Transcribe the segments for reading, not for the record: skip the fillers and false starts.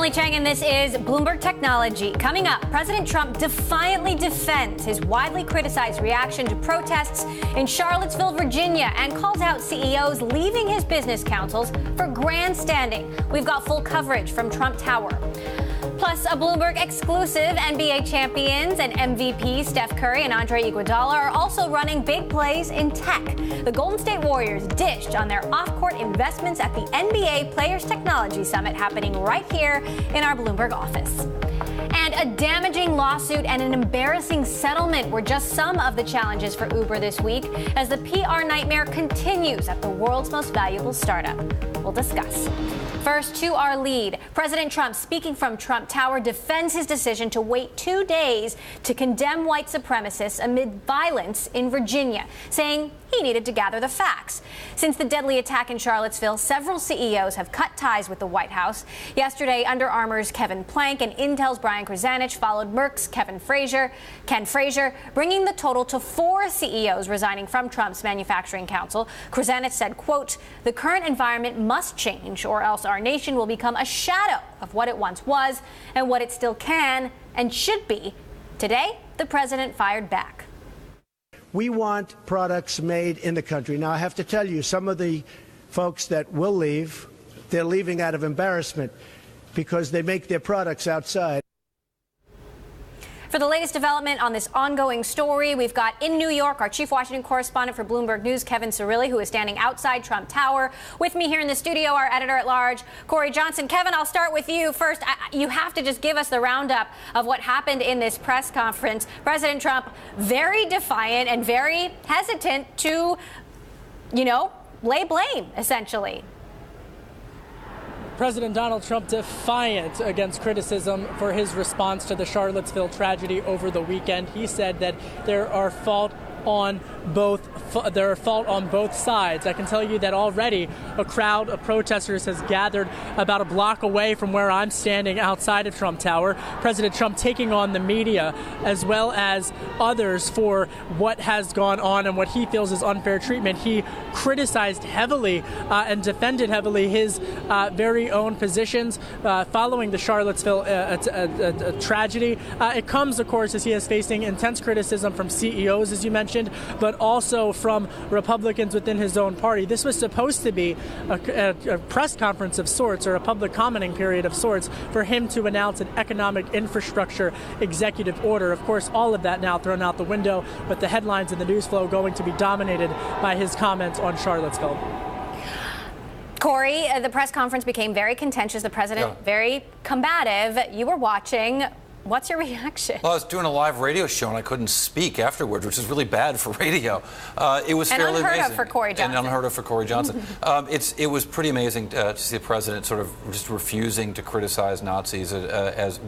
Chang, and this is Bloomberg Technology. Coming up, President Trump defiantly defends his widely criticized reaction to protests in Charlottesville, Virginia, and calls out CEOs leaving his business councils for grandstanding. We've got full coverage from Trump Tower. Plus, a Bloomberg exclusive: NBA champions and MVP Steph Curry and Andre Iguodala are also running big plays in tech. The Golden State Warriors dished on their off-court investments at the NBA Players Technology Summit happening right here in our Bloomberg office. And a damaging lawsuit and an embarrassing settlement were just some of the challenges for Uber this week as the PR nightmare continues at the world's most valuable startup. We'll discuss. First, to our lead. President Trump, speaking from Trump Tower, defends his decision to wait 2 days to condemn white supremacists amid violence in Virginia, saying he needed to gather the facts. Since the deadly attack in Charlottesville, several CEOs have cut ties with the White House. Yesterday, Under Armour's Kevin Plank and Intel's Brian Krzanich followed Merck's Ken Frazier, bringing the total to 4 CEOs resigning from Trump's manufacturing council. Krzanich said, quote, "The current environment must change or else our nation will become a shadow of what it once was and what it still can and should be." Today, the president fired back. We want products made in the country. Now, I have to tell you, some of the folks that will leave, they're leaving out of embarrassment because they make their products outside. For the latest development on this ongoing story, we've got in New York our chief Washington correspondent for Bloomberg News, Kevin Cirilli, who is standing outside Trump Tower. With me here in the studio, our editor-at-large, Corey Johnson. Kevin, I'll start with you first. You have to just give us the roundup of what happened in this press conference. President Trump, very defiant and very hesitant to, lay blame, essentially. President Donald Trump defiant against criticism for his response to the Charlottesville tragedy over the weekend. He said that there are fault on both sides. I can tell you that already a crowd of protesters has gathered about a block away from where I'm standing outside of Trump Tower. President Trump taking on the media as well as others for what has gone on and what he feels is unfair treatment. He criticized heavily and defended heavily his very own positions following the Charlottesville tragedy. It comes, of course, as he is facing intense criticism from CEOs, as you mentioned, but also from Republicans within his own party. This was supposed to be a press conference of sorts, or a public commenting period of sorts, for him to announce an economic infrastructure executive order. Of course, all of that now thrown out the window, with the headlines and the news flow going to be dominated by his comments on Charlottesville. Corey, the press conference became very contentious. The president, very combative. You were watching. What's your reaction? Well, I was doing a live radio show and I couldn't speak afterwards, which is really bad for radio. It was fairly unheard amazing. Of for Corey Johnson. And unheard of for Corey Johnson. It was pretty amazing to see the president sort of just refusing to criticize Nazis as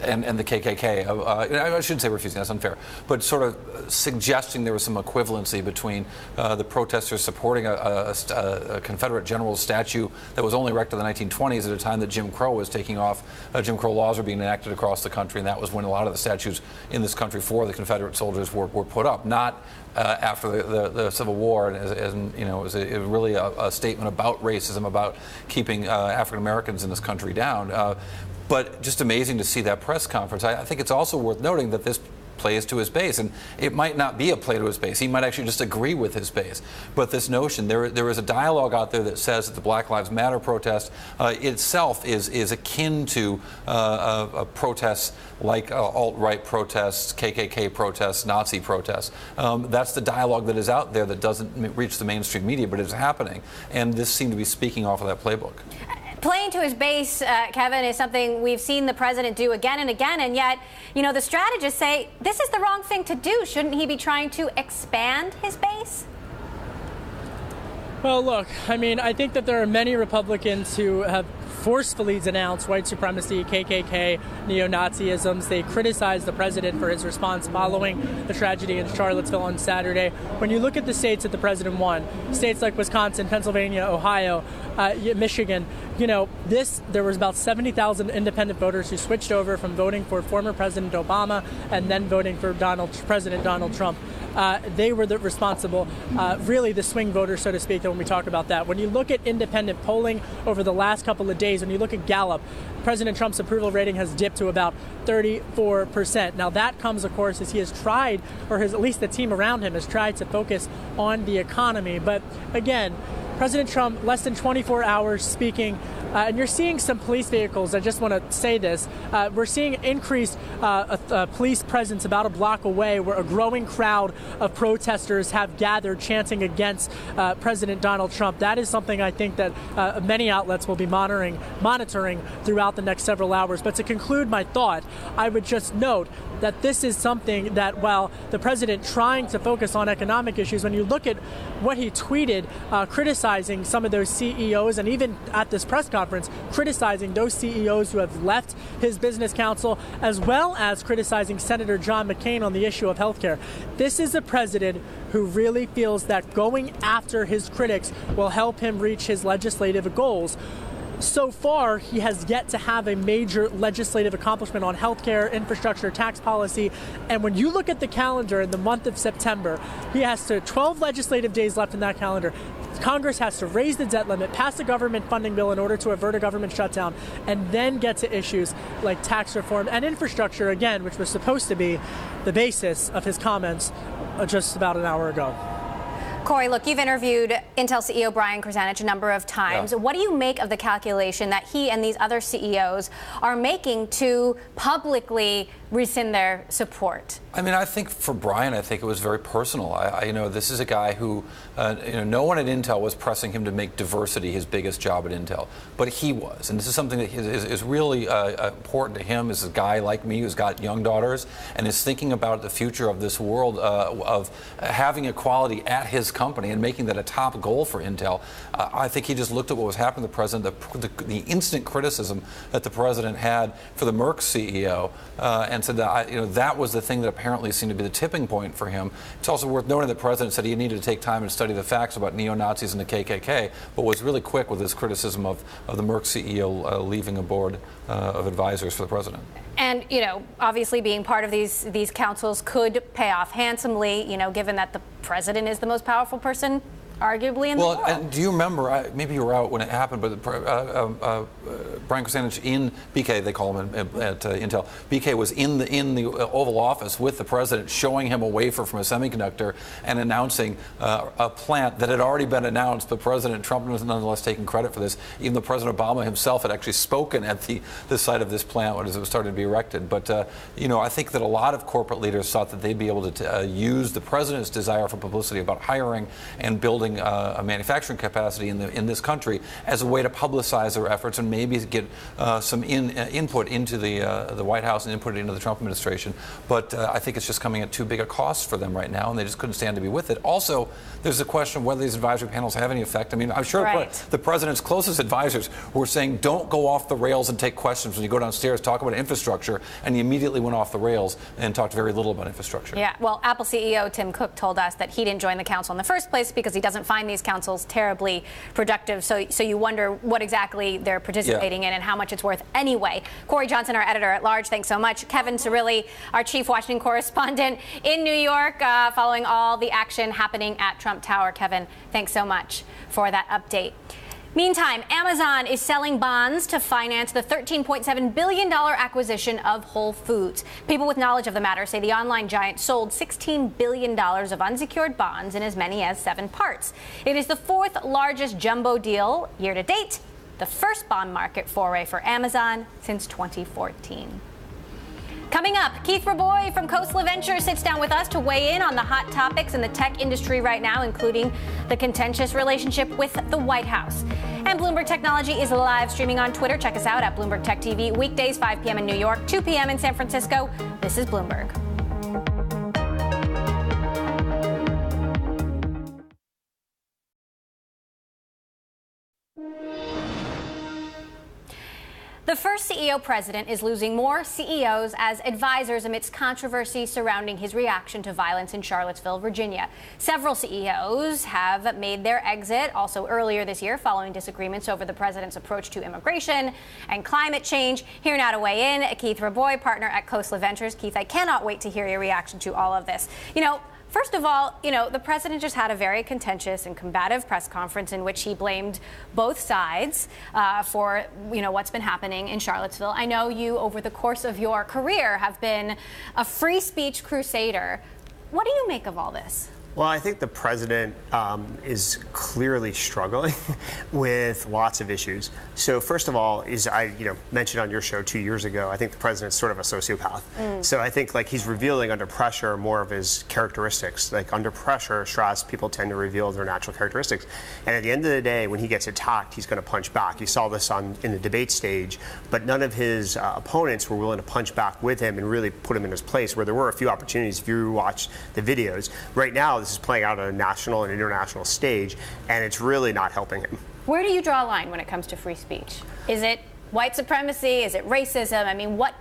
and the KKK. I shouldn't say refusing, that's unfair, but sort of suggesting there was some equivalency between the protesters supporting a Confederate general's statue that was only erected in the 1920s at a time that Jim Crow was taking off. Jim Crow laws were being enacted across the country, and that was when a lot of the statues in this country for the Confederate soldiers were put up, not after the Civil War, and it was really a statement about racism, about keeping African Americans in this country down. But just amazing to see that press conference. I think it's also worth noting that this plays to his base, and it might not be a play to his base. He might actually just agree with his base. But this notion, there is a dialogue out there that says that the Black Lives Matter protest itself is akin to protests like alt-right protests, KKK protests, Nazi protests. That's the dialogue that is out there that doesn't reach the mainstream media, but it's happening. And this seemed to be speaking off of that playbook. Playing to his base, Kevin, is something we've seen the president do again and again, and yet, the strategists say this is the wrong thing to do. Shouldn't he be trying to expand his base? Well, look, I mean, I think that there are many Republicans who have forcefully denounced white supremacy, KKK, neo-Nazisms. They criticized the president for his response following the tragedy in Charlottesville on Saturday. When you look at the states that the president won, states like Wisconsin, Pennsylvania, Ohio, Michigan, there was about 70,000 independent voters who switched over from voting for former President Obama and then voting for President Donald Trump. They were responsible, really the swing voters, so to speak, when we talk about that. When you look at independent polling over the last couple of days, when you look at Gallup, President Trump's approval rating has dipped to about 34%. Now that comes, of course, as he has tried, or at least the team around him has tried to focus on the economy. But again, President Trump, less than 24 hours speaking, and you're seeing some police vehicles. I just want to say this. We're seeing increased police presence about a block away where a growing crowd of protesters have gathered chanting against President Donald Trump. That is something I think that many outlets will be monitoring throughout the next several hours. But to conclude my thought, I would just note that this is something that while the president trying to focus on economic issues, when you look at what he tweeted criticizing some of those CEOs, and even at this press conference criticizing those CEOs who have left his business council, as well as criticizing Senator John McCain on the issue of health care. This is a president who really feels that going after his critics will help him reach his legislative goals. So far, he has yet to have a major legislative accomplishment on healthcare, infrastructure, tax policy. And when you look at the calendar in the month of September, he has 12 legislative days left in that calendar. Congress has to raise the debt limit, pass a government funding bill in order to avert a government shutdown, and then get to issues like tax reform and infrastructure, again, which was supposed to be the basis of his comments just about an hour ago. Corey, look, you've interviewed Intel CEO Brian Krzanich a number of times. Yeah. What do you make of the calculation that he and these other CEOs are making to publicly rescind their support? I mean, I think for Brian, I think it was very personal. This is a guy who, no one at Intel was pressing him to make diversity his biggest job at Intel, but he was. And this is something that is really important to him as a guy like me who's got young daughters and is thinking about the future of this world of having equality at his company and making that a top goal for Intel. I think he just looked at what was happening to the president, the instant criticism that the president had for the Merck CEO, and said that that was the thing that apparently seemed to be the tipping point for him. It's also worth noting that the president said he needed to take time and study the facts about neo-Nazis and the KKK, but was really quick with his criticism of the Merck CEO leaving a board of advisors for the president. And, obviously being part of these councils could pay off handsomely, given that the president is the most powerful person arguably in the world. And do you remember, maybe you were out when it happened, but Brian Krzanich in BK, they call him at Intel, BK was in the Oval Office with the president, showing him a wafer from a semiconductor and announcing a plant that had already been announced, but President Trump was nonetheless taking credit for this. Even though President Obama himself had actually spoken at the site of this plant as it was starting to be erected. But, I think that a lot of corporate leaders thought that they'd be able to use the president's desire for publicity about hiring and building a manufacturing capacity in this country as a way to publicize their efforts and maybe get some input into the White House and input into the Trump administration. But I think it's just coming at too big a cost for them right now, and they just couldn't stand to be with it. Also, there's a question of whether these advisory panels have any effect. I mean, I'm sure the president's closest advisors were saying, don't go off the rails and take questions when you go downstairs, talk about infrastructure, and he immediately went off the rails and talked very little about infrastructure. Yeah, well, Apple CEO Tim Cook told us that he didn't join the council in the first place because he doesn't find these councils terribly productive. So you wonder what exactly they're participating in and how much it's worth anyway. Corey Johnson, our editor at large, thanks so much. Kevin Cirilli, our chief Washington correspondent in New York, following all the action happening at Trump Tower. Kevin, thanks so much for that update. Meantime, Amazon is selling bonds to finance the $13.7 billion acquisition of Whole Foods. People with knowledge of the matter say the online giant sold $16 billion of unsecured bonds in as many as 7 parts. It is the 4th largest jumbo deal year to date, the first bond market foray for Amazon since 2014. Coming up, Keith Raboy from Khosla Ventures sits down with us to weigh in on the hot topics in the tech industry right now, including the contentious relationship with the White House. And Bloomberg Technology is live streaming on Twitter. Check us out at Bloomberg Tech TV, weekdays 5 p.m. in New York, 2 p.m. in San Francisco. This is Bloomberg. The first CEO president is losing more CEOs as advisors amidst controversy surrounding his reaction to violence in Charlottesville, Virginia. Several CEOs have made their exit also earlier this year following disagreements over the president's approach to immigration and climate change. Here now to weigh in, Keith Raboy, partner at Khosla Ventures. Keith, I cannot wait to hear your reaction to all of this. First of all, the president just had a very contentious and combative press conference in which he blamed both sides for, what's been happening in Charlottesville. I know you, over the course of your career, have been a free speech crusader. What do you make of all this? Well, I think the president is clearly struggling with lots of issues. So first of all, is I mentioned on your show 2 years ago, I think the president's sort of a sociopath. So I think he's revealing under pressure more of his characteristics. Like under pressure, stress, people tend to reveal their natural characteristics. And at the end of the day, when he gets attacked, he's going to punch back. You saw this in the debate stage, but none of his opponents were willing to punch back with him and really put him in his place, where there were a few opportunities if you watch the videos. Right now, this is playing out on a national and international stage, and it's really not helping him. Where do you draw a line when it comes to free speech? Is it white supremacy? Is it racism? I mean, what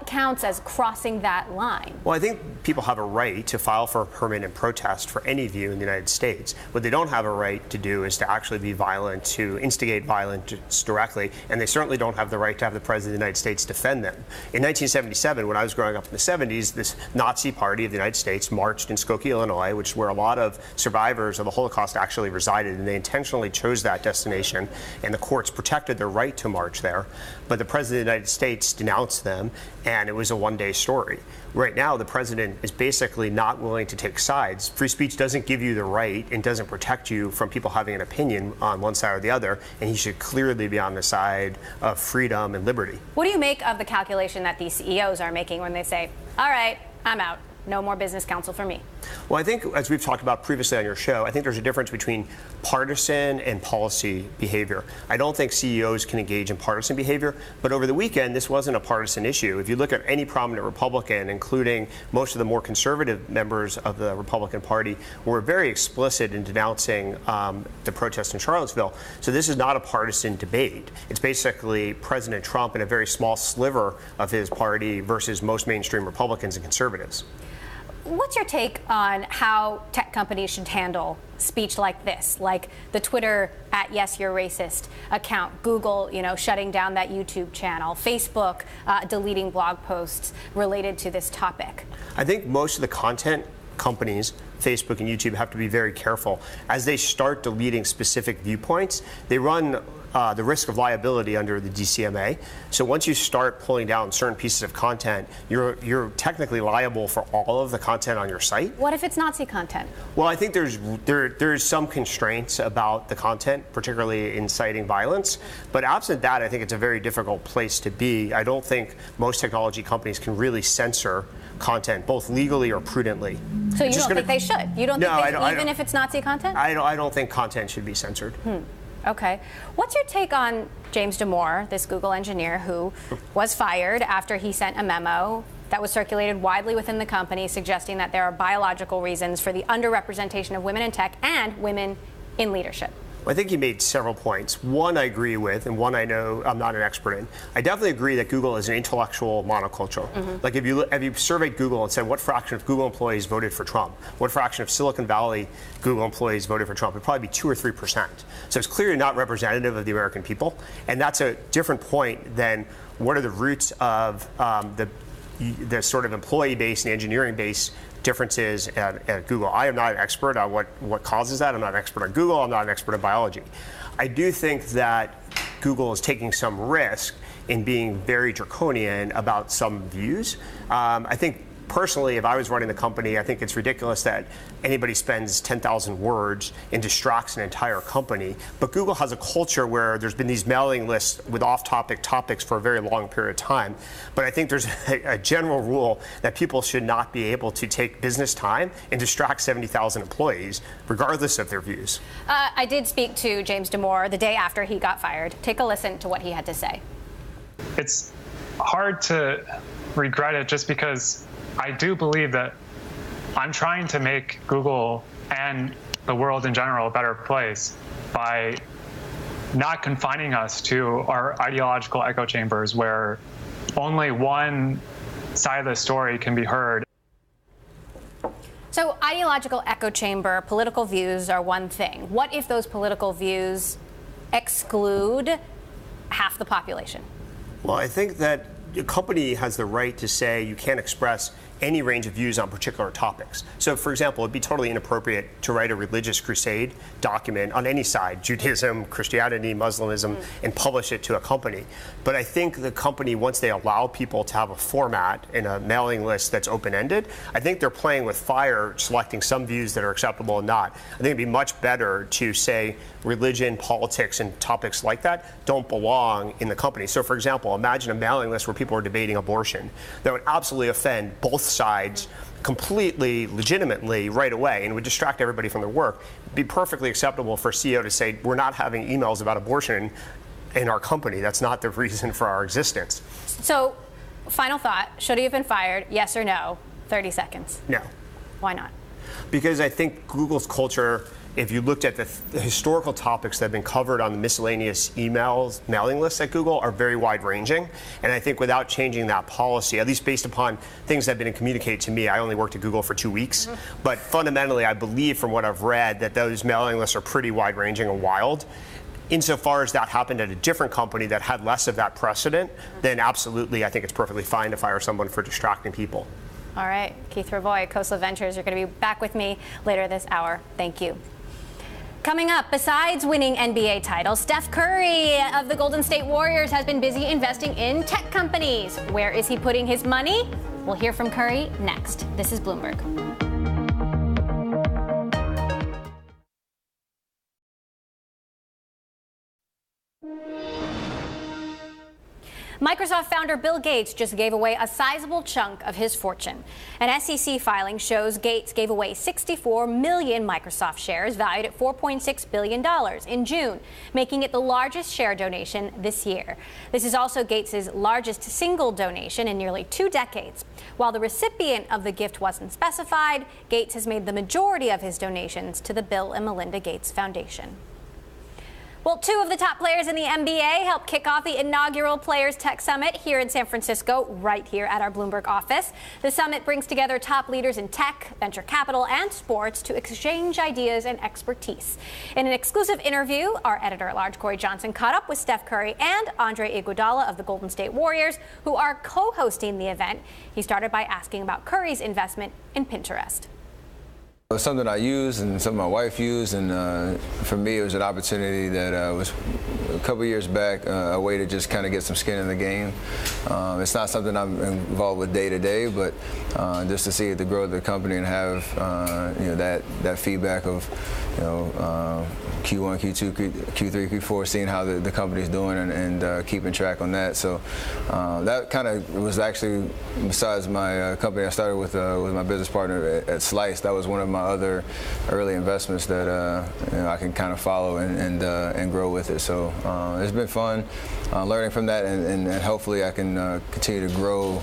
counts as crossing that line? Well, I think people have a right to file for a permit and protest for any view in the United States. What they don't have a right to do is to actually be violent, to instigate violence directly, and they certainly don't have the right to have the President of the United States defend them. In 1977, when I was growing up in the 70s, this Nazi Party of the United States marched in Skokie, Illinois, which is where a lot of survivors of the Holocaust actually resided, and they intentionally chose that destination, and the courts protected their right to march there. But the President of the United States denounced them, and it was a one-day story. Right now, the president is basically not willing to take sides. Free speech doesn't give you the right and doesn't protect you from people having an opinion on one side or the other, and he should clearly be on the side of freedom and liberty. What do you make of the calculation that these CEOs are making when they say, all right, I'm out, no more business counsel for me? Well, I think, as we've talked about previously on your show, I think there's a difference between partisan and policy behavior. I don't think CEOs can engage in partisan behavior, but over the weekend, this wasn't a partisan issue. If you look at any prominent Republican, including most of the more conservative members of the Republican Party, were very explicit in denouncing the protests in Charlottesville. So this is not a partisan debate. It's basically President Trump and a very small sliver of his party versus most mainstream Republicans and conservatives. What's your take on how tech companies should handle speech like this, like the Twitter @YesYou'reRacist account, Google, shutting down that YouTube channel, Facebook deleting blog posts related to this topic? I think most of the content companies, Facebook and YouTube, have to be very careful. As they start deleting specific viewpoints, they run the risk of liability under the DCMA. So once you start pulling down certain pieces of content, you're technically liable for all of the content on your site. What if it's Nazi content? Well, I think there's some constraints about the content, particularly inciting violence. But absent that, I think it's a very difficult place to be. I don't think most technology companies can really censor content, both legally or prudently. So you don't think they should? You don't think they, even if it's Nazi content? I don't think content should be censored. Okay. What's your take on James Damore, this Google engineer who was fired after he sent a memo that was circulated widely within the company suggesting that there are biological reasons for the underrepresentation of women in tech and women in leadership? I think he made several points. One I agree with, and one I know I'm not an expert in. I definitely agree that Google is an intellectual monoculture. Like if you surveyed Google and said what fraction of Google employees voted for Trump, what fraction of Silicon Valley Google employees voted for Trump, it'd probably be 2 or 3%. So it's clearly not representative of the American people, and that's a different point than what are the roots of the sort of employee base and engineering base differences at Google. I am not an expert on what causes that. I'm not an expert on Google. I'm not an expert in biology. I do think that Google is taking some risk in being very draconian about some views. I think personally, if I was running the company, I think it's ridiculous that anybody spends 10,000 words and distracts an entire company. But Google has a culture where there's been these mailing lists with off-topic topics for a very long period of time. But I think there's a general rule that people should not be able to take business time and distract 70,000 employees, regardless of their views. I did speak to James Damore the day after he got fired. Take a listen to what he had to say. It's hard to regret it just because I do believe that I'm trying to make Google and the world in general a better place by not confining us to our ideological echo chambers where only one side of the story can be heard. So ideological echo chamber, political views are one thing. What if those political views exclude half the population? Well, I think that a company has the right to say you can't express any range of views on particular topics. So, for example, it'd be totally inappropriate to write a religious crusade document on any side, Judaism, Christianity, Muslimism, and publish it to a company. But I think the company, once they allow people to have a format and a mailing list that's open-ended, I think they're playing with fire, selecting some views that are acceptable and not. I think it'd be much better to say religion, politics, and topics like that don't belong in the company. So, for example, imagine a mailing list where people are debating abortion. That would absolutely offend both sides completely legitimately right away and would distract everybody from their work. It'd be perfectly acceptable for a CEO to say, we're not having emails about abortion in our company. That's not the reason for our existence. So, final thought, should he have been fired? Yes or no? 30 seconds. No. Why not? Because I think Google's culture, if you looked at the historical topics that have been covered on the miscellaneous emails, mailing lists at Google, are very wide-ranging. And I think without changing that policy, at least based upon things that have been communicated to me, I only worked at Google for 2 weeks. But fundamentally, I believe from what I've read that those mailing lists are pretty wide-ranging and wild. Insofar as that happened at a different company that had less of that precedent, then absolutely, I think it's perfectly fine to fire someone for distracting people. All right, Keith Ravoy, Khosla Ventures, you're going to be back with me later this hour. Thank you. Coming up, besides winning NBA titles, Steph Curry of the Golden State Warriors has been busy investing in tech companies. Where is he putting his money? We'll hear from Curry next. This is Bloomberg. Microsoft founder Bill Gates just gave away a sizable chunk of his fortune. An SEC filing shows Gates gave away 64 million Microsoft shares valued at $4.6 billion in June, making it the largest share donation this year. This is also Gates' largest single donation in nearly 2 decades. While the recipient of the gift wasn't specified, Gates has made the majority of his donations to the Bill and Melinda Gates Foundation. Well, 2 of the top players in the NBA helped kick off the inaugural Players Tech Summit here in San Francisco, right here at our Bloomberg office. The summit brings together top leaders in tech, venture capital, and sports to exchange ideas and expertise. In an exclusive interview, our editor-at-large Corey Johnson caught up with Steph Curry and Andre Iguodala of the Golden State Warriors, who are co-hosting the event. He started by asking about Curry's investment in Pinterest. It was something I used and something my wife used, and for me it was an opportunity that was a couple years back, a way to just kind of get some skin in the game. It's not something I'm involved with day to day, but just to see the growth of the company and have that feedback of Q1, Q2, Q3, Q4, seeing how the company's doing and keeping track on that. So that kind of was actually, besides my company I started with my business partner at Slice, that was one of my other early investments that I can kind of follow and grow with it. So it's been fun learning from that, and hopefully I can continue to grow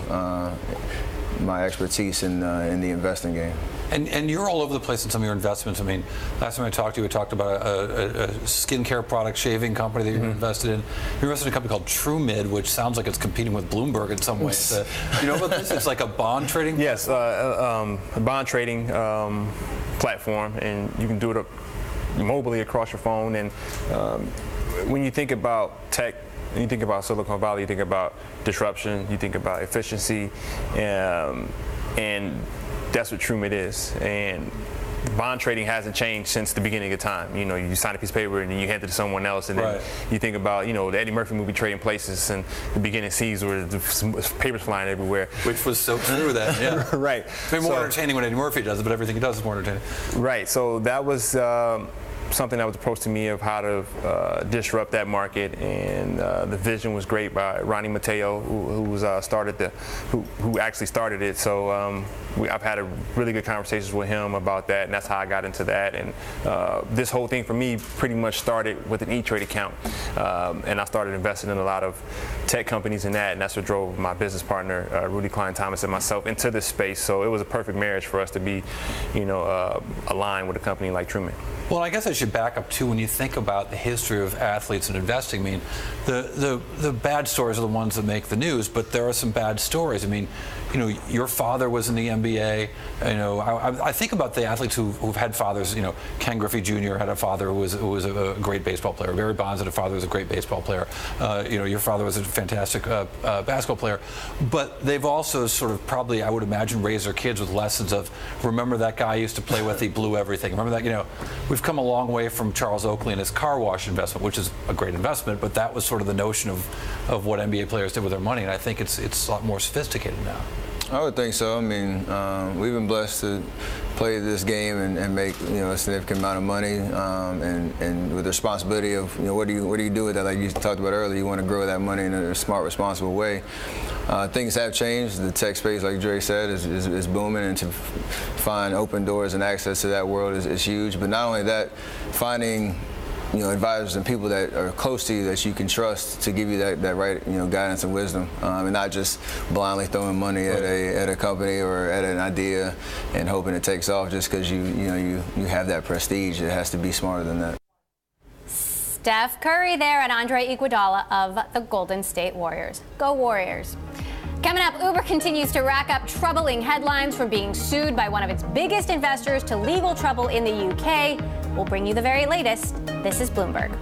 my expertise in the investing game. And you're all over the place in some of your investments. I mean, last time I talked to you, we talked about a skincare product, shaving company that you invested in. You invested in a company called TrueMid, which sounds like it's competing with Bloomberg in some ways. You know about this? It's like a bond trading? Yes, a bond trading platform, and you can do it mobily across your phone. And when you think about tech, you think about Silicon Valley, you think about disruption, you think about efficiency, and that's what TrueMid is. And bond trading hasn't changed since the beginning of time. You sign a piece of paper and then you hand it to someone else, and then you think about, the Eddie Murphy movie Trading Places, and the beginning scenes where the papers flying everywhere. Which was so true then, yeah. Right. It's been more entertaining when Eddie Murphy does it, but everything he does is more entertaining. Right. So that was something that was approached to me of how to disrupt that market, and the vision was great by Ronnie Mateo, who actually started it. So I've had a really good conversations with him about that, and that's how I got into that. And this whole thing for me pretty much started with an E-Trade account, and I started investing in a lot of tech companies and that's what drove my business partner, Rudy Klein Thomas, and myself into this space. So it was a perfect marriage for us to be, aligned with a company like Truman. Well, I guess I should back up too. When you think about the history of athletes and investing, I mean, the bad stories are the ones that make the news, but there are some bad stories. I mean, your father was in the NBA. I think about the athletes who've had fathers. Ken Griffey Jr. had a father who was a great baseball player. Barry Bonds had a father who was a great baseball player. Your father was a fantastic basketball player. But they've also sort of probably, I would imagine, raised their kids with lessons of, remember that guy I used to play with, he blew everything. Remember that, we've come a long way from Charles Oakley and his car wash investment, which is a great investment, but that was sort of the notion of what NBA players did with their money, and I think it's a lot more sophisticated now. I would think so. I mean, we've been blessed to play this game and make a significant amount of money, and with the responsibility of what do you do with that? Like you talked about earlier, you want to grow that money in a smart, responsible way. Things have changed. The tech space, like Dre said, is booming, and to find open doors and access to that world is huge. But not only that, finding advisors and people that are close to you that you can trust to give you that right guidance and wisdom, and not just blindly throwing money at a company or at an idea and hoping it takes off just because you have that prestige. It has to be smarter than that. Steph Curry there and Andre Iguodala of the Golden State Warriors. Go Warriors. Coming up, Uber continues to rack up troubling headlines from being sued by one of its biggest investors to legal trouble in the UK. We'll bring you the very latest. This is Bloomberg.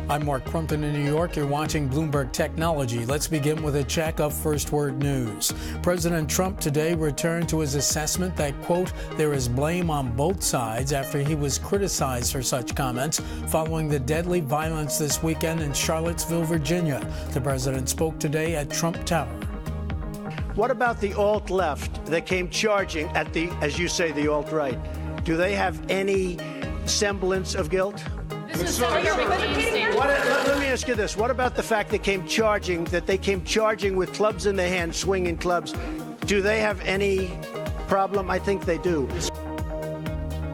I'm Mark Crumpton in New York. You're watching Bloomberg Technology. Let's begin with a check of First Word News. President Trump today returned to his assessment that, quote, there is blame on both sides after he was criticized for such comments following the deadly violence this weekend in Charlottesville, Virginia. The president spoke today at Trump Tower. What about the alt-left that came charging at the, as you say, the alt-right? Do they have any semblance of guilt? Let me ask you this. What about the fact they came charging with clubs in their hands, swinging clubs? Do they have any problem? I think they do.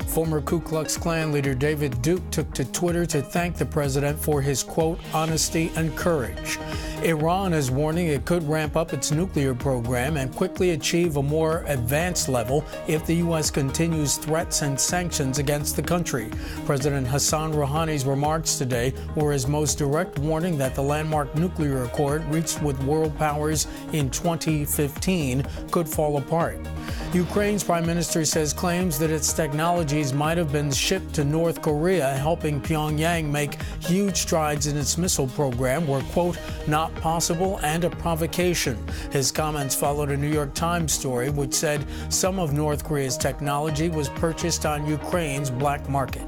Former Ku Klux Klan leader David Duke took to Twitter to thank the president for his, quote, honesty and courage. Iran is warning it could ramp up its nuclear program and quickly achieve a more advanced level if the U.S. continues threats and sanctions against the country. President Hassan Rouhani's remarks today were his most direct warning that the landmark nuclear accord reached with world powers in 2015 could fall apart. Ukraine's prime minister says claims that its technologies might have been shipped to North Korea, helping Pyongyang make huge strides in its missile program, were, quote, not possible and a provocation. His comments followed a New York Times story which said some of North Korea's technology was purchased on Ukraine's black market.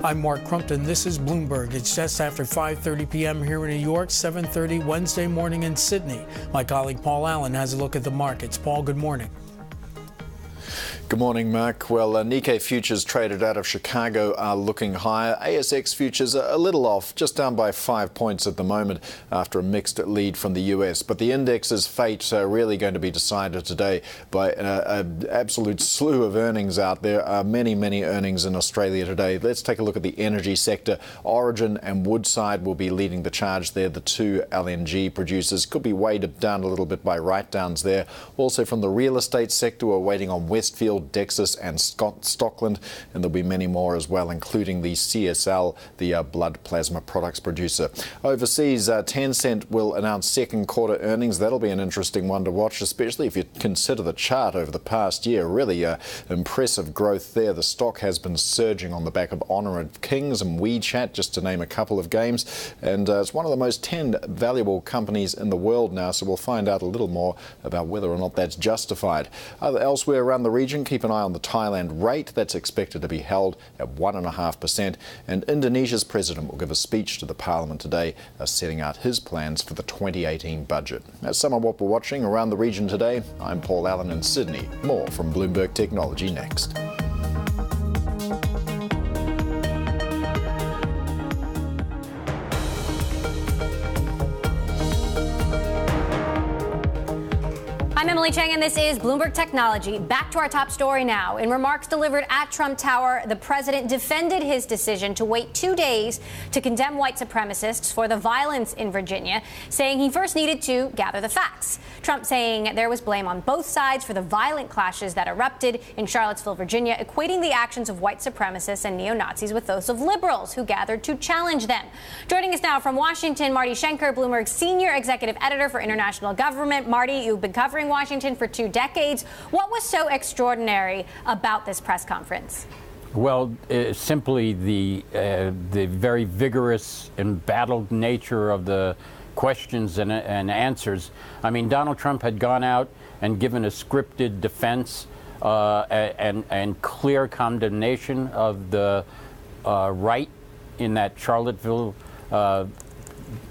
I'm Mark Crumpton. This is Bloomberg. It's just after 5:30 p.m. here in New York, 7:30 Wednesday morning in Sydney. My colleague Paul Allen has a look at the markets. Paul, good morning. Good morning, Mark. Well, Nikkei futures traded out of Chicago are looking higher. ASX futures are a little off, just down by 5 points at the moment after a mixed lead from the US. But the index's fate really going to be decided today by an absolute slew of earnings out there. Many earnings in Australia today. Let's take a look at the energy sector. Origin and Woodside will be leading the charge there. The two LNG producers could be weighed down a little bit by write-downs there. Also from the real estate sector, we're waiting on Westfield, Dexus and Stockland, and there'll be many more as well, including the CSL, the blood plasma products producer. Overseas, Tencent will announce second quarter earnings. That'll be an interesting one to watch, especially if you consider the chart over the past year. Really impressive growth there. The stock has been surging on the back of Honor of Kings and WeChat, just to name a couple of games, and it's one of the most 10 valuable companies in the world now, so we'll find out a little more about whether or not that's justified. Elsewhere around the region, keep an eye on the Thailand rate. That's expected to be held at 1.5%. And Indonesia's president will give a speech to the parliament today, setting out his plans for the 2018 budget. That's some of what we're watching around the region today. I'm Paul Allen in Sydney. More from Bloomberg Technology next. I'm Emily Chang, and this is Bloomberg Technology. Back to our top story now. In remarks delivered at Trump Tower, the president defended his decision to wait 2 days to condemn white supremacists for the violence in Virginia, saying he first needed to gather the facts. Trump saying there was blame on both sides for the violent clashes that erupted in Charlottesville, Virginia, equating the actions of white supremacists and neo-Nazis with those of liberals who gathered to challenge them. Joining us now from Washington, Marty Schenker, Bloomberg's senior executive editor for international government. Marty, you've been covering Washington for 2 decades. What was so extraordinary about this press conference? Well, simply the very vigorous, embattled nature of the questions and answers. I mean, Donald Trump had gone out and given a scripted defense and clear condemnation of the right in that Charlottesville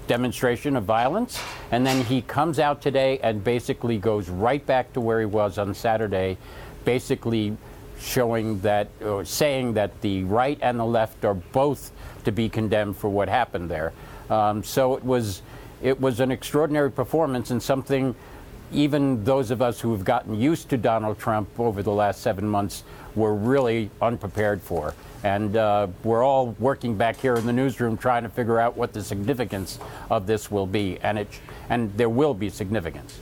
demonstration of violence, and then he comes out today and basically goes right back to where he was on Saturday, basically showing that, or saying that the right and the left are both to be condemned for what happened there. So it was an extraordinary performance, and something even those of us who have gotten used to Donald Trump over the last 7 months were really unprepared for. And we're all working back here in the newsroom trying to figure out what the significance of this will be. And there will be significance.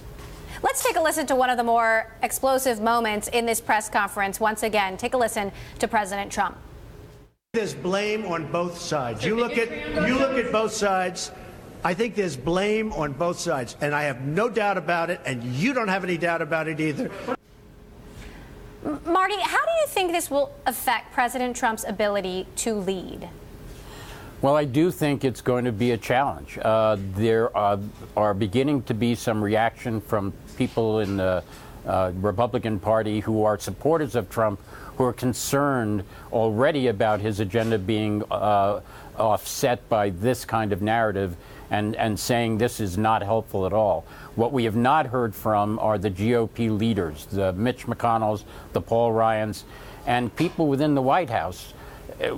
Let's take a listen to one of the more explosive moments in this press conference. Once again, take a listen to President Trump. There's blame on both sides. You look at both sides. I think there's blame on both sides, and I have no doubt about it, and you don't have any doubt about it either. Marty, how do you think this will affect President Trump's ability to lead? Well, I do think it's going to be a challenge. There are beginning to be some reaction from people in the Republican Party who are supporters of Trump, who are concerned already about his agenda being offset by this kind of narrative, and saying this is not helpful at all. What we have not heard from are the GOP leaders, the Mitch McConnells, the Paul Ryans, and people within the White House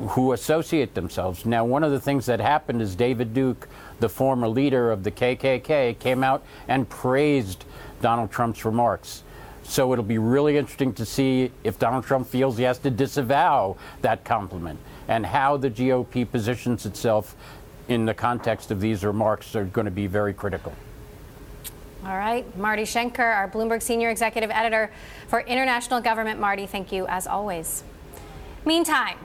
who associate themselves. Now, one of the things that happened is David Duke, the former leader of the KKK, came out and praised Donald Trump's remarks. So it'll be really interesting to see if Donald Trump feels he has to disavow that compliment, and how the GOP positions itself in the context of these remarks are going to be very critical. All right. Marty Schenker, our Bloomberg senior executive editor for international government. Marty, thank you as always. Meantime,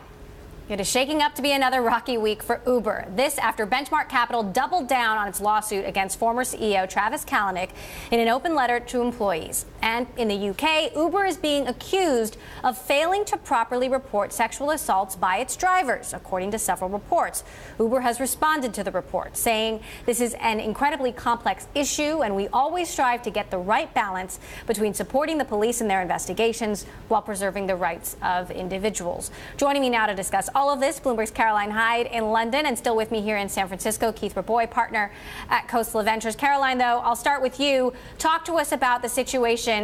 it is shaking up to be another rocky week for Uber. This after Benchmark Capital doubled down on its lawsuit against former CEO Travis Kalanick in an open letter to employees. And in the UK, Uber is being accused of failing to properly report sexual assaults by its drivers, according to several reports. Uber has responded to the report, saying this is an incredibly complex issue, and we always strive to get the right balance between supporting the police in their investigations while preserving the rights of individuals. Joining me now to discuss all of this, Bloomberg's Caroline Hyde in London, and still with me here in San Francisco, Keith Raboy, partner at Coastal Ventures. Caroline, though, I'll start with you. Talk to us about the situation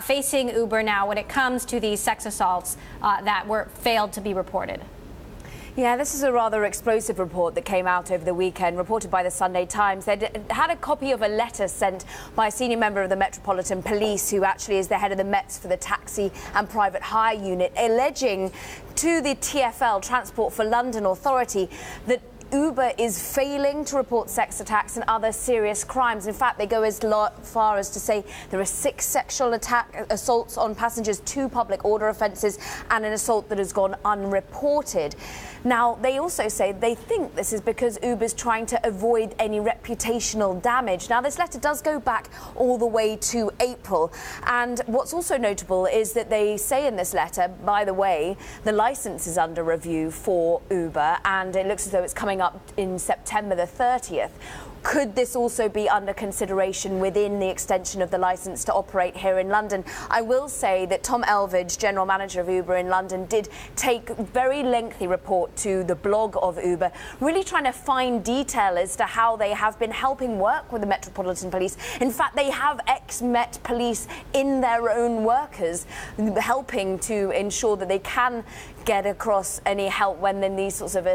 facing Uber now when it comes to these sex assaults that failed to be reported. Yeah, this is a rather explosive report that came out over the weekend, reported by the Sunday Times. They had a copy of a letter sent by a senior member of the Metropolitan Police, who actually is the head of the Mets for the taxi and private hire unit, alleging to the TfL, Transport for London Authority, that Uber is failing to report sex attacks and other serious crimes. In fact, they go as far as to say there are 6 sexual assaults on passengers, 2 public order offences, and an assault that has gone unreported. Now, they also say they think this is because Uber's trying to avoid any reputational damage. Now, this letter does go back all the way to April. And what's also notable is that they say in this letter, by the way, the licence is under review for Uber, and it looks as though it's coming up in September the 30th. Could this also be under consideration within the extension of the licence to operate here in London? I will say that Tom Elvidge, general manager of Uber in London, did take a very lengthy report to the blog of Uber, really trying to find detail as to how they have been helping work with the Metropolitan Police. In fact, they have ex-Met police in their own workers, helping to ensure that they can get across any help when then these sorts of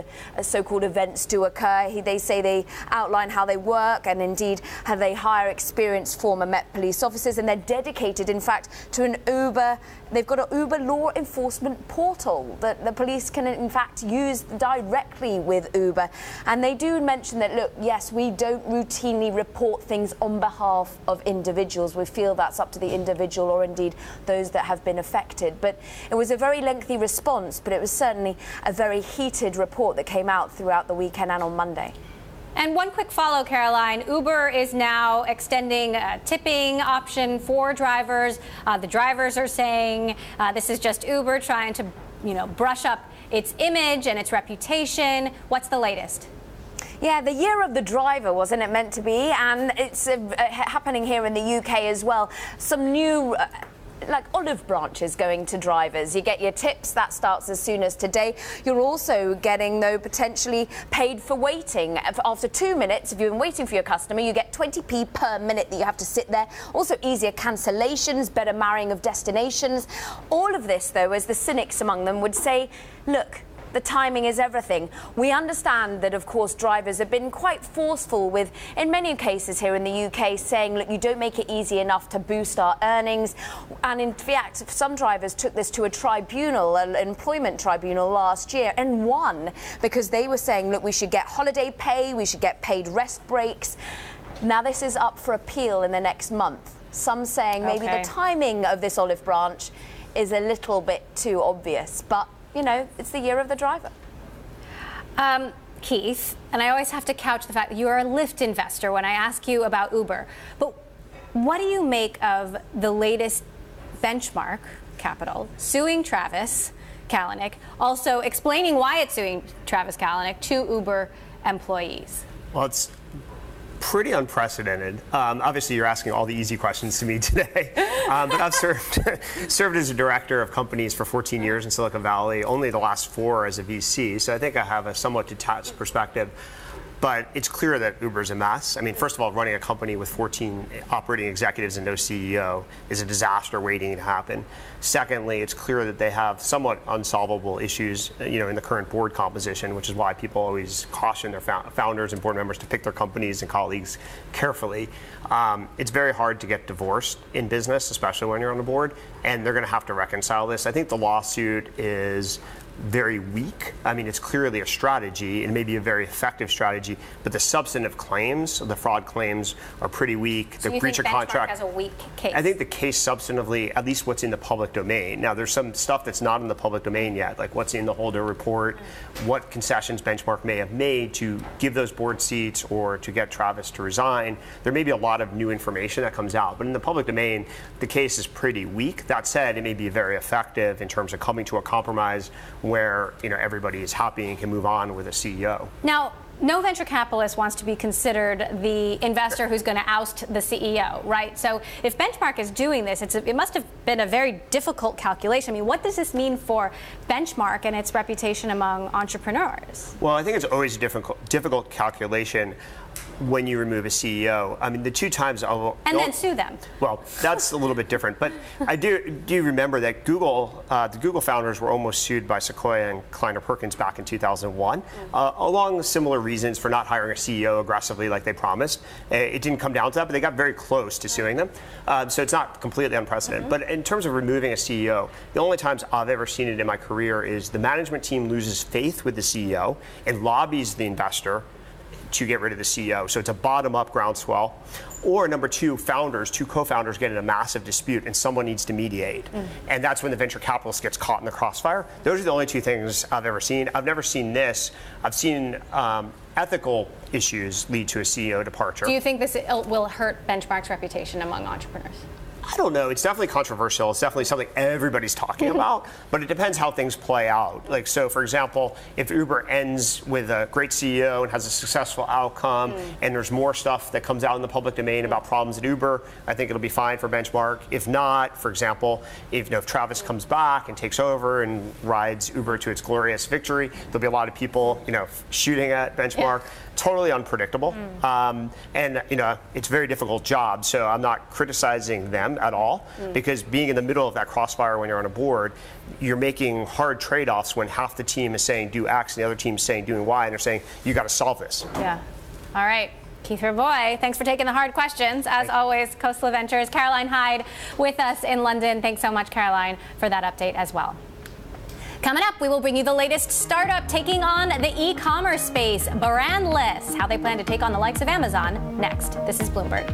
so-called events do occur. They say they outline how they work and indeed how they hire experienced former Met police officers, and they're dedicated, in fact, to an Uber. They've got an Uber law enforcement portal that the police can, in fact, use directly with Uber. And they do mention that, look, yes, we don't routinely report things on behalf of individuals. We feel that's up to the individual or indeed those that have been affected. But it was a very lengthy response, but it was certainly a very heated report that came out throughout the weekend and on Monday. And one quick follow, Caroline. Uber is now extending a tipping option for drivers. The drivers are saying this is just Uber trying to, brush up its image and its reputation. What's the latest? Yeah, the year of the driver, wasn't it meant to be? And it's happening here in the UK as well. Some new like olive branches going to drivers. You get your tips, that starts as soon as today. You're also getting, though, potentially paid for waiting. After 2 minutes, if you've been waiting for your customer, you get 20p per minute that you have to sit there. Also easier cancellations, better marrying of destinations. All of this, though, as the cynics among them would say, look, the timing is everything. We understand that, of course, drivers have been quite forceful with, in many cases here in the UK, saying, look, you don't make it easy enough to boost our earnings. And in fact, some drivers took this to a tribunal, an employment tribunal last year, and won because they were saying, look, we should get holiday pay, we should get paid rest breaks. Now this is up for appeal in the next month. Some saying maybe the timing of this olive branch is a little bit too obvious, but it's the year of the driver. Keith, and I always have to couch the fact that you are a Lyft investor when I ask you about Uber. But what do you make of the latest Benchmark Capital suing Travis Kalanick, also explaining why it's suing Travis Kalanick to Uber employees? Well, it's pretty unprecedented. Obviously, you're asking all the easy questions to me today. But I've served as a director of companies for 14 years in Silicon Valley, only the last 4 as a VC. So I think I have a somewhat detached perspective. But it's clear that Uber's a mess. I mean, first of all, running a company with 14 operating executives and no CEO is a disaster waiting to happen. Secondly, it's clear that they have somewhat unsolvable issues, in the current board composition, which is why people always caution their founders and board members to pick their companies and colleagues carefully. It's very hard to get divorced in business, especially when you're on the board, and they're going to have to reconcile this. I think the lawsuit is very weak. I mean, it's clearly a strategy and maybe a very effective strategy, but the substantive claims, the fraud claims, are pretty weak. So the you breach think of contract has a weak case? I think the case substantively, at least what's in the public domain. Now, there's some stuff that's not in the public domain yet, like what's in the Holder report, what concessions Benchmark may have made to give those board seats or to get Travis to resign. There may be a lot of new information that comes out, but in the public domain, the case is pretty weak. That said, it may be very effective in terms of coming to a compromise where everybody is happy and can move on with a CEO. Now, no venture capitalist wants to be considered the investor who's going to oust the CEO, right? So if Benchmark is doing this, it must have been a very difficult calculation. I mean, what does this mean for Benchmark and its reputation among entrepreneurs? Well, I think it's always a difficult calculation when you remove a CEO. I mean, the 2 times then sue them. Well, that's a little bit different. But I do remember that Google, the Google founders were almost sued by Sequoia and Kleiner Perkins back in 2001, along similar reasons for not hiring a CEO aggressively like they promised. It didn't come down to that, but they got very close to suing them. So it's not completely unprecedented. But in terms of removing a CEO, the only times I've ever seen it in my career is the management team loses faith with the CEO and lobbies the investor to get rid of the CEO. So it's a bottom-up groundswell. Or number 2, two co-founders get in a massive dispute and someone needs to mediate. And that's when the venture capitalist gets caught in the crossfire. Those are the only 2 things I've ever seen. I've never seen this. I've seen ethical issues lead to a CEO departure. Do you think this will hurt Benchmark's reputation among entrepreneurs? I don't know. It's definitely controversial. It's definitely something everybody's talking about, but it depends how things play out. Like, so for example, if Uber ends with a great CEO and has a successful outcome, and there's more stuff that comes out in the public domain about problems at Uber, I think it'll be fine for Benchmark. If not, for example, if Travis comes back and takes over and rides Uber to its glorious victory, there'll be a lot of people, shooting at Benchmark. totally unpredictable. And, it's a very difficult job, so I'm not criticizing them at all, because being in the middle of that crossfire when you're on a board, you're making hard trade-offs when half the team is saying do X and the other team is saying doing Y, and they're saying, you got to solve this. Yeah. All right. Keith Boy, thanks for taking the hard questions. As always, Khosla Ventures, Caroline Hyde with us in London. Thanks so much, Caroline, for that update as well. Coming up, we will bring you the latest startup taking on the e-commerce space, Brandless, how they plan to take on the likes of Amazon next. This is Bloomberg.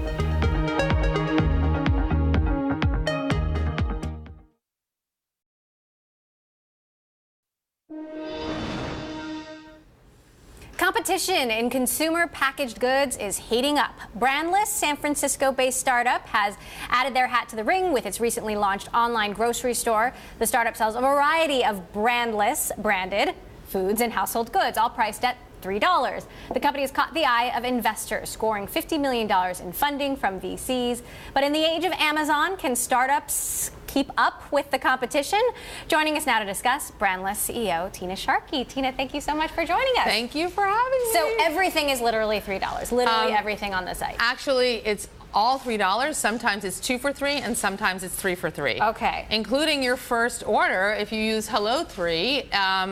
Competition in consumer packaged goods is heating up. Brandless, San Francisco-based startup, has added their hat to the ring with its recently launched online grocery store. The startup sells a variety of Brandless branded foods and household goods, all priced at $3. The company has caught the eye of investors, scoring $50 million in funding from VCs. But in the age of Amazon, can startups keep up with the competition? Joining us now to discuss, Brandless CEO Tina Sharkey. Tina, thank you so much for joining us. Thank you for having me. So everything is literally $3, literally everything on the site. Actually, it's all $3. Sometimes it's 2 for $3, and sometimes it's 3 for $3. Okay. Including your first order, if you use Hello 3,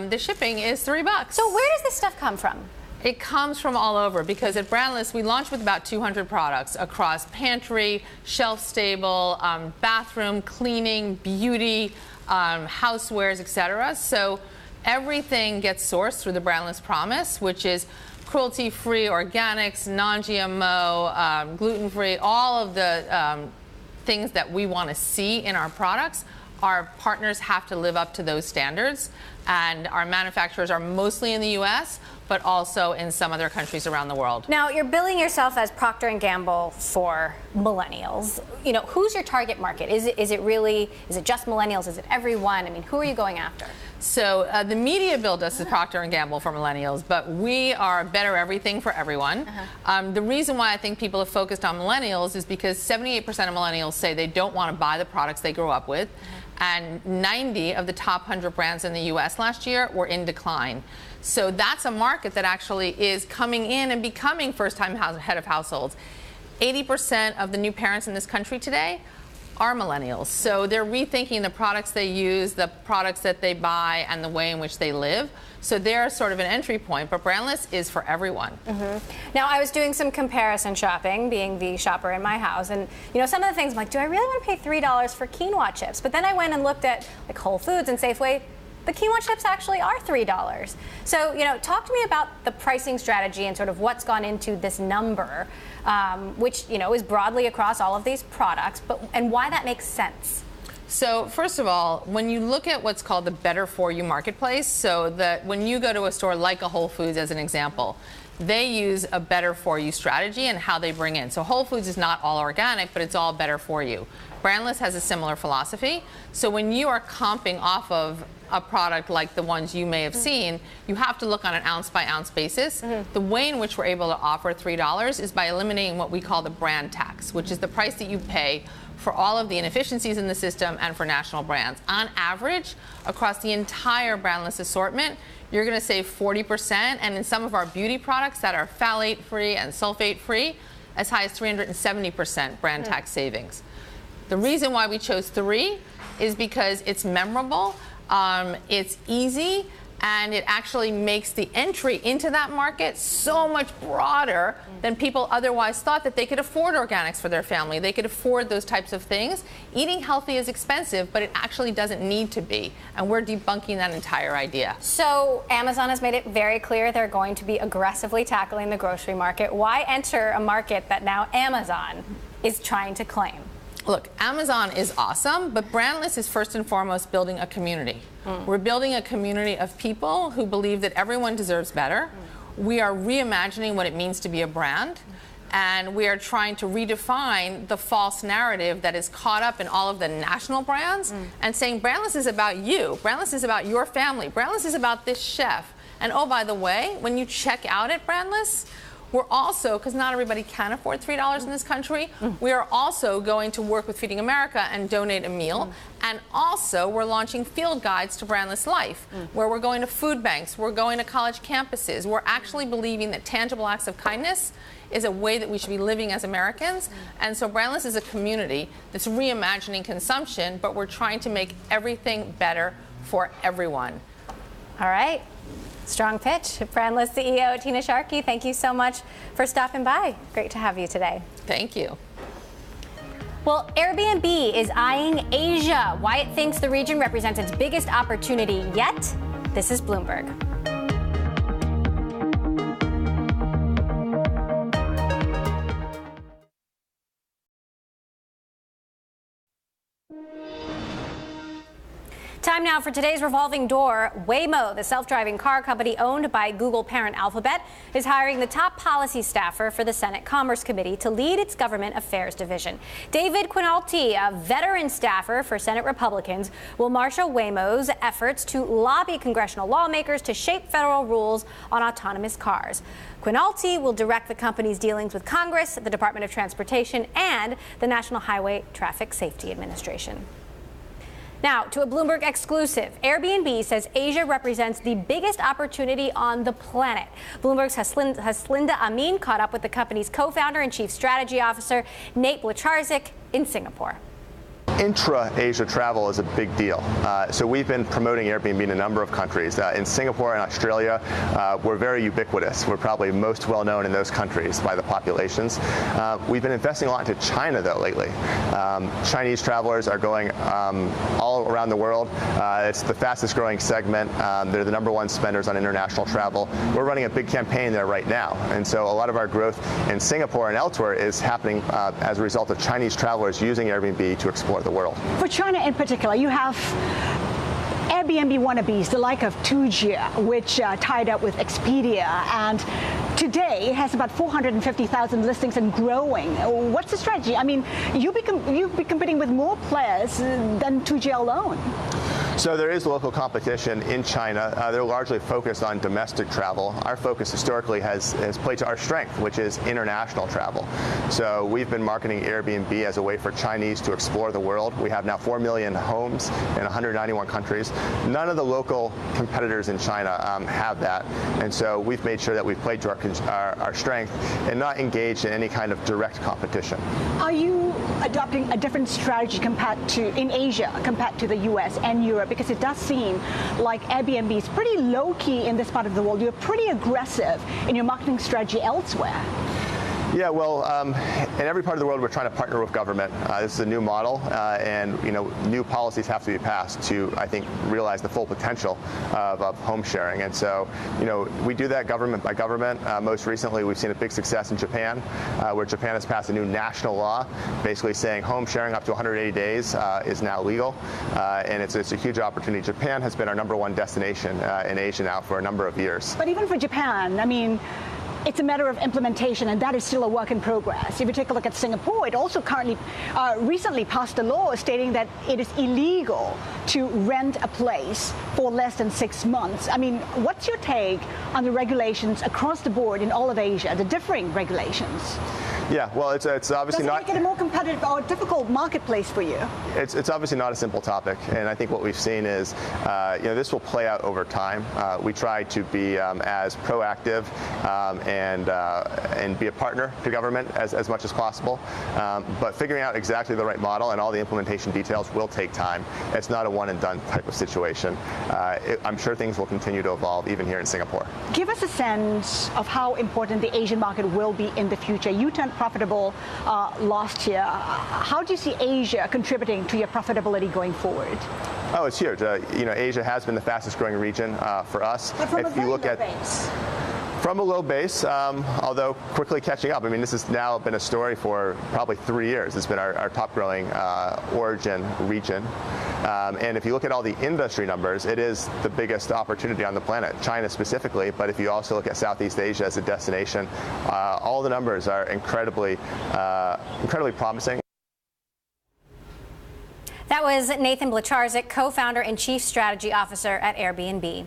the shipping is $3. So where does this stuff come from? It comes from all over, because at Brandless we launched with about 200 products across pantry, shelf-stable, bathroom, cleaning, beauty, housewares, etc. So everything gets sourced through the Brandless Promise, which is cruelty-free, organics, non-GMO, gluten-free, all of the things that we want to see in our products. Our partners have to live up to those standards, and our manufacturers are mostly in the U.S., but also in some other countries around the world. Now, you're billing yourself as Procter & Gamble for millennials. You know, who's your target market? Is it just millennials? Is it everyone? I mean, who are you going after? So the media billed us as Procter & Gamble for millennials, but we are better everything for everyone. The reason why I think people have focused on millennials is because 78% of millennials say they don't want to buy the products they grew up with, and 90 of the top 100 brands in the U.S. last year were in decline. So that's a market that actually is coming in and becoming first-time head of households. 80% of the new parents in this country today are millennials. So they're rethinking the products they use, the products that they buy, and the way in which they live. So they're sort of an entry point, but Brandless is for everyone. Now, I was doing some comparison shopping, being the shopper in my house, and some of the things I'm like, do I really want to pay $3 for quinoa chips? But then I went and looked at like Whole Foods and Safeway. The quinoa chips actually are $3. So, talk to me about the pricing strategy and sort of what's gone into this number, which, is broadly across all of these products, and why that makes sense. So first of all, when you look at what's called the Better For You marketplace, so that when you go to a store like a Whole Foods as an example, they use a Better For You strategy and how they bring in. So Whole Foods is not all organic, but it's all Better For You. Brandless has a similar philosophy. So when you are comping off of a product like the ones you may have seen, you have to look on an ounce-by-ounce basis. The way in which we're able to offer $3 is by eliminating what we call the brand tax, which is the price that you pay for all of the inefficiencies in the system and for national brands. On average, across the entire Brandless assortment, you're going to save 40%, and in some of our beauty products that are phthalate-free and sulfate-free, as high as 370% brand tax savings. The reason why we chose 3 is because it's memorable, it's easy, and it actually makes the entry into that market so much broader than people otherwise thought, that they could afford organics for their family. They could afford those types of things. Eating healthy is expensive, but it actually doesn't need to be. And we're debunking that entire idea. So Amazon has made it very clear they're going to be aggressively tackling the grocery market. Why enter a market that now Amazon is trying to claim? Look, Amazon is awesome, but Brandless is first and foremost building a community. We're building a community of people who believe that everyone deserves better. We are reimagining what it means to be a brand, and we are trying to redefine the false narrative that is caught up in all of the national brands and saying Brandless is about you, Brandless is about your family, Brandless is about this chef. And oh, by the way, when you check out at Brandless, we're also, because not everybody can afford $3 in this country, we are also going to work with Feeding America and donate a meal. And also, we're launching field guides to Brandless Life, where we're going to food banks, we're going to college campuses. We're actually believing that tangible acts of kindness is a way that we should be living as Americans. And so Brandless is a community that's reimagining consumption, but we're trying to make everything better for everyone. All right. Strong pitch. Brandless CEO Tina Sharkey, thank you so much for stopping by. Great to have you today. Thank you. Well, Airbnb is eyeing Asia. Why it thinks the region represents its biggest opportunity yet? This is Bloomberg. Time now for today's revolving door. Waymo, the self-driving car company owned by Google parent Alphabet, is hiring the top policy staffer for the Senate Commerce Committee to lead its government affairs division. David Quinalti, a veteran staffer for Senate Republicans, will marshal Waymo's efforts to lobby congressional lawmakers to shape federal rules on autonomous cars. Quinalti will direct the company's dealings with Congress, the Department of Transportation, and the National Highway Traffic Safety Administration. Now, to a Bloomberg exclusive, Airbnb says Asia represents the biggest opportunity on the planet. Bloomberg's Haslinda Amin caught up with the company's co-founder and chief strategy officer, Nate Blacharczyk, in Singapore. Intra-Asia travel is a big deal. So we've been promoting Airbnb in a number of countries. In Singapore and Australia, we're very ubiquitous. We're probably most well known in those countries by the populations. We've been investing a lot into China, though, lately. Chinese travelers are going all around the world. It's the fastest growing segment. They're the #1 spenders on international travel. We're running a big campaign there right now. And so a lot of our growth in Singapore and elsewhere is happening as a result of Chinese travelers using Airbnb to explore the world. For China in particular, you have Airbnb wannabes, the like of Tujia, which tied up with Expedia, and today it has about 450,000 listings and growing. What's the strategy? I mean, you'll be competing with more players than Tujia alone. So there is local competition in China. They're largely focused on domestic travel. Our focus historically has played to our strength, which is international travel. So we've been marketing Airbnb as a way for Chinese to explore the world. We have now 4 million homes in 191 countries. None of the local competitors in China have that. And so we've made sure that we've played to our strength and not engaged in any kind of direct competition. Are you adopting a different strategy in Asia compared to the US and Europe? Because it does seem like Airbnb is pretty low-key in this part of the world. You're pretty aggressive in your marketing strategy elsewhere. Yeah, well, in every part of the world, we're trying to partner with government. This is a new model, and new policies have to be passed to, I think, realize the full potential of home sharing. And so, we do that government by government. Most recently, we've seen a big success in Japan, where Japan has passed a new national law, basically saying home sharing up to 180 days is now legal, and it's a huge opportunity. Japan has been our #1 destination in Asia now for a number of years. But even for Japan, I mean, it's a matter of implementation, and that is still a work in progress. If you take a look at Singapore, it also recently passed a law stating that it is illegal to rent a place for less than 6 months. I mean, what's your take on the regulations across the board in all of Asia, the differing regulations? Yeah, well, it's obviously not. Does it make it a more competitive or difficult marketplace for you? It's obviously not a simple topic, and I think what we've seen is, this will play out over time. We try to be as proactive and be a partner to government as much as possible. But figuring out exactly the right model and all the implementation details will take time. It's not a one and done type of situation. I'm sure things will continue to evolve even here in Singapore. Give us a sense of how important the Asian market will be in the future. You turned profitable last year. How do you see Asia contributing to your profitability going forward? Oh, it's huge. Asia has been the fastest growing region for us. But from a very low base. From a low base, although quickly catching up. I mean, this has now been a story for probably 3 years. It's been our top growing origin region. And if you look at all the industry numbers, it is the biggest opportunity on the planet, China specifically. But if you also look at Southeast Asia as a destination, all the numbers are incredibly promising. That was Nathan Blacharczyk, co-founder and chief strategy officer at Airbnb.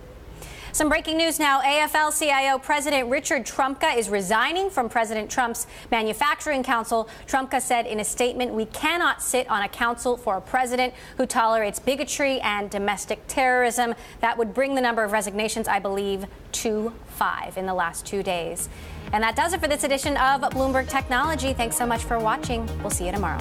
Some breaking news now. AFL-CIO President Richard Trumka is resigning from President Trump's Manufacturing Council. Trumka said in a statement, "We cannot sit on a council for a president who tolerates bigotry and domestic terrorism." That would bring the number of resignations, I believe, to 5 in the last 2 days. And that does it for this edition of Bloomberg Technology. Thanks so much for watching. We'll see you tomorrow.